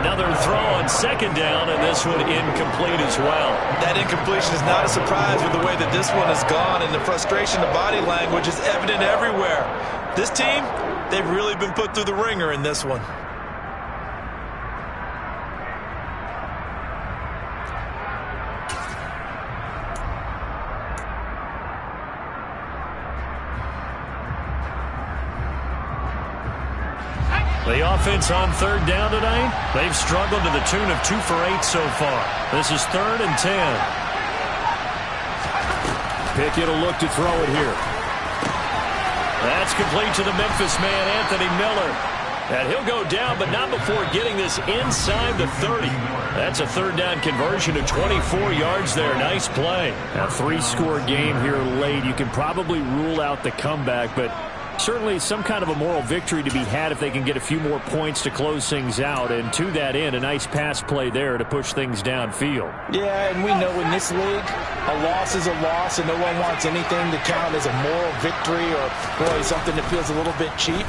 Another throw on second down, and this one incomplete as well. That incompletion is not a surprise with the way that this one has gone, and the frustration, the body language is evident everywhere. This team, they've really been put through the ringer in this one. The offense on third down tonight, they've struggled to the tune of 2 for 8 so far. This is 3rd and 10. Pickett will look to throw it here. That's complete to the Memphis man, Anthony Miller. And he'll go down, but not before getting this inside the 30. That's a 3rd down conversion of 24 yards there. Nice play. A 3-score game here late. You can probably rule out the comeback, but certainly some kind of a moral victory to be had if they can get a few more points to close things out. And to that end, a nice pass play there to push things downfield. Yeah, and we know in this league, a loss is a loss, and no one wants anything to count as a moral victory or really something that feels a little bit cheap.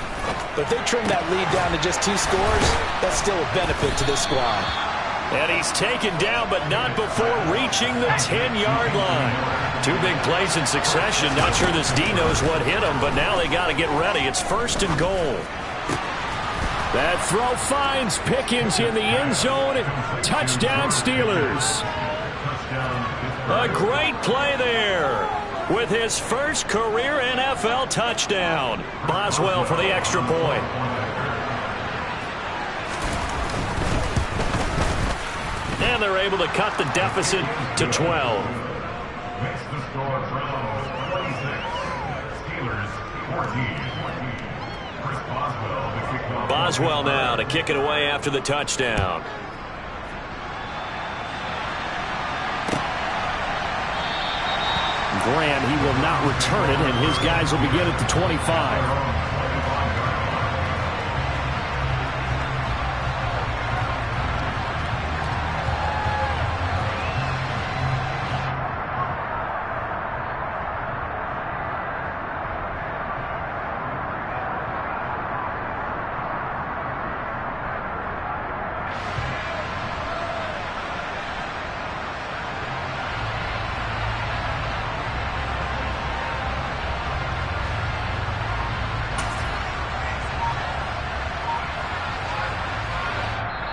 But if they trim that lead down to just 2 scores, that's still a benefit to this squad. And he's taken down, but not before reaching the 10-yard line. 2 big plays in succession. Not sure this D knows what hit him, but now they got to get ready. It's 1st and goal. That throw finds Pickens in the end zone. Touchdown, Steelers. A great play there with his first career NFL touchdown. Boswell for the extra point. And they're able to cut the deficit to 12. Boswell now to kick it away after the touchdown. Graham, he will not return it, and his guys will begin at the 25.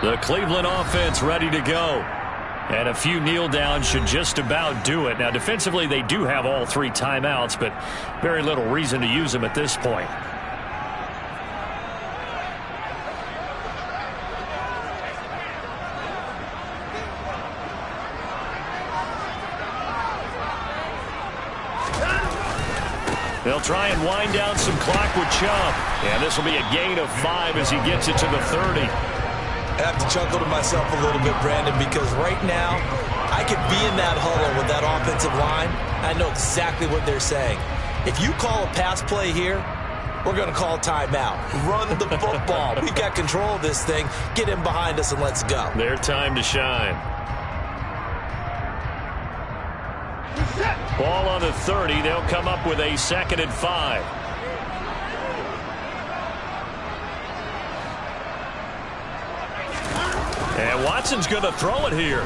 The Cleveland offense ready to go. And a few kneel downs should just about do it. Now, defensively, they do have all 3 timeouts, but very little reason to use them at this point. They'll try and wind down some clock with Chubb. And this will be a gain of 5 as he gets it to the 30. I have to chuckle to myself a little bit, Brandon, because right now I could be in that huddle with that offensive line. I know exactly what they're saying. If you call a pass play here, we're going to call timeout. Run the football. We've got control of this thing. Get in behind us and let's go. Their time to shine. Ball on the 30. They'll come up with a 2nd and 5. And Watson's going to throw it here.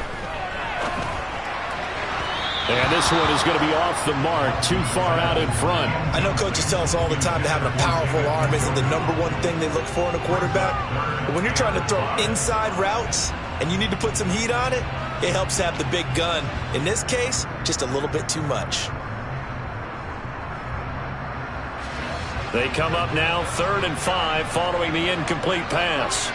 And this one is going to be off the mark, too far out in front. I know coaches tell us all the time that having a powerful arm isn't the #1 thing they look for in a quarterback. But when you're trying to throw inside routes and you need to put some heat on it, it helps to have the big gun. In this case, just a little bit too much. They come up now 3rd and 5 following the incomplete pass.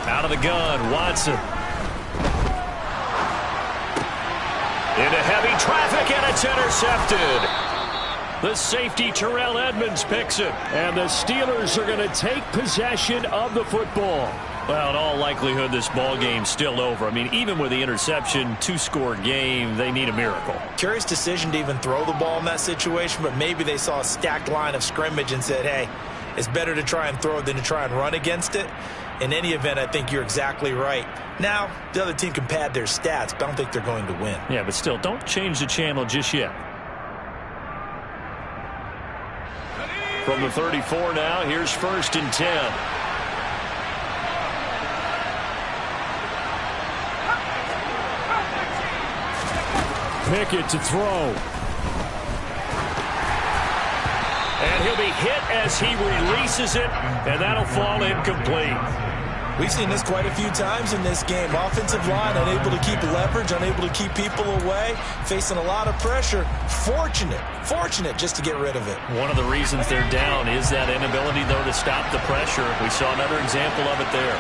Out of the gun, Watson. Into heavy traffic, and it's intercepted. The safety, Terrell Edmonds, picks it. And the Steelers are going to take possession of the football. Well, in all likelihood, this ball game's still over. I mean, even with the interception, 2-score game, they need a miracle. Curious decision to even throw the ball in that situation, but maybe they saw a stacked line of scrimmage and said, hey, it's better to try and throw than to try and run against it. In any event, I think you're exactly right. Now, the other team can pad their stats, but I don't think they're going to win. Yeah, but still, don't change the channel just yet. From the 34 now, here's 1st and 10. Pickett to throw. And he'll be hit as he releases it, and that'll fall incomplete. We've seen this quite a few times in this game. Offensive line unable to keep leverage, unable to keep people away, facing a lot of pressure. Fortunate just to get rid of it. One of the reasons they're down is that inability, though, to stop the pressure. We saw another example of it there.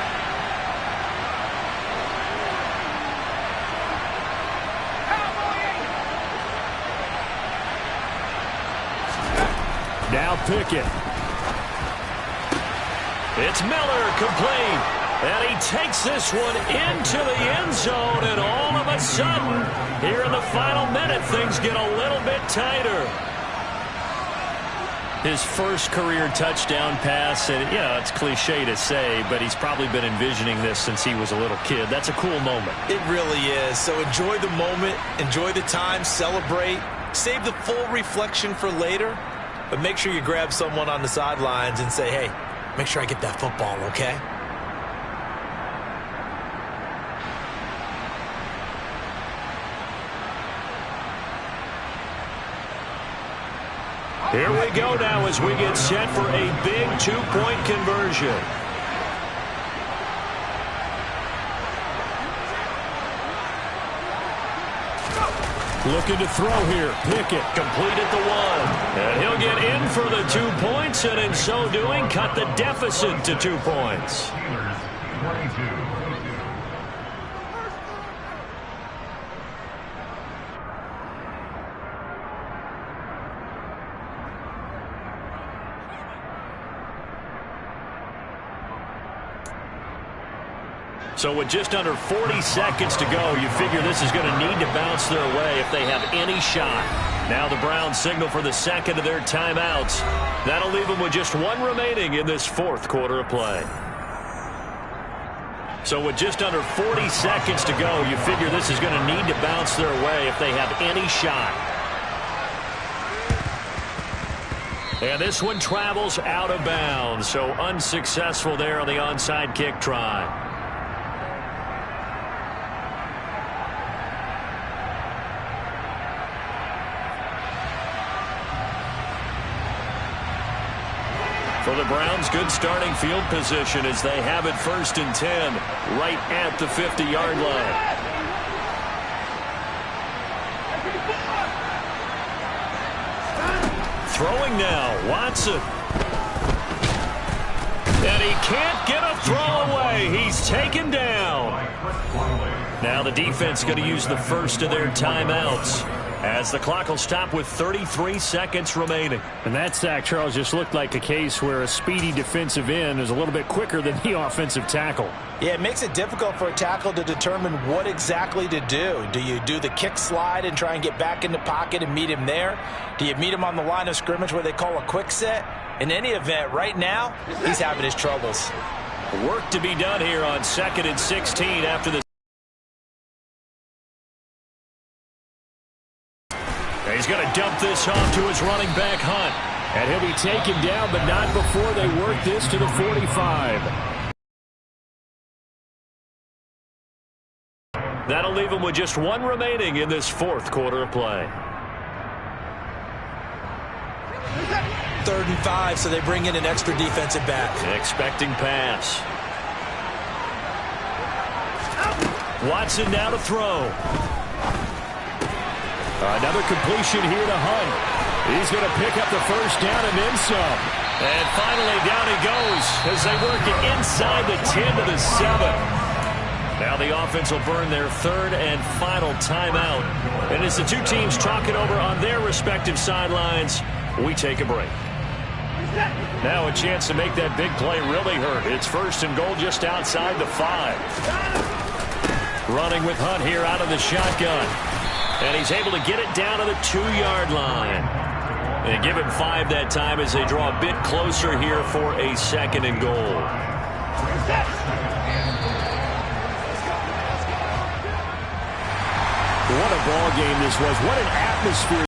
Now Pickett. It's Miller, complete. And he takes this one into the end zone, and all of a sudden, here in the final minute, things get a little bit tighter. His first career touchdown pass, and yeah, it's cliche to say, but he's probably been envisioning this since he was a little kid. That's a cool moment. It really is. So enjoy the moment, enjoy the time, celebrate, save the full reflection for later, but make sure you grab someone on the sidelines and say, hey, make sure I get that football, okay? Here we go now as we get set for a big two-point conversion. Looking to throw here. Pickett complete at the 1. And he'll get in for the 2 points, and in so doing, cut the deficit to 2 points. So with just under 40 seconds to go, you figure this is going to need to bounce their way if they have any shot. Now the Browns signal for the second of their timeouts. That'll leave them with just 1 remaining in this 4th quarter of play. So with just under 40 seconds to go, you figure this is going to need to bounce their way if they have any shot. And this one travels out of bounds, so unsuccessful there on the onside kick try. For the Browns, good starting field position as they have it 1st and 10, right at the 50-yard line. Throwing now, Watson. And he can't get a throw away. He's taken down. Now the defense going to use the first of their timeouts, as the clock will stop with 33 seconds remaining. And that sack, Charles, just looked like a case where a speedy defensive end is a little bit quicker than the offensive tackle. Yeah, it makes it difficult for a tackle to determine what exactly to do. Do you do the kick slide and try and get back in the pocket and meet him there? Do you meet him on the line of scrimmage where they call a quick set? In any event, right now, he's having his troubles. Work to be done here on 2nd and 16 after the... He's going to dump this off to his running back, Hunt. And he'll be taken down, but not before they work this to the 45. That'll leave him with just 1 remaining in this 4th quarter of play. 3rd and 5, so they bring in an extra defensive back. Expecting pass. Watson now to throw. Another completion here to Hunt. He's going to pick up the first down and then some. And finally down he goes as they work it inside the 10 to the 7. Now the offense will burn their 3rd and final timeout. And as the two teams talk it over on their respective sidelines, we take a break. Now a chance to make that big play really hurt. It's 1st and goal just outside the 5. Running with Hunt here out of the shotgun. And he's able to get it down to the 2-yard line. They give him 5 that time as they draw a bit closer here for a 2nd and goal. What a ball game this was. What an atmosphere.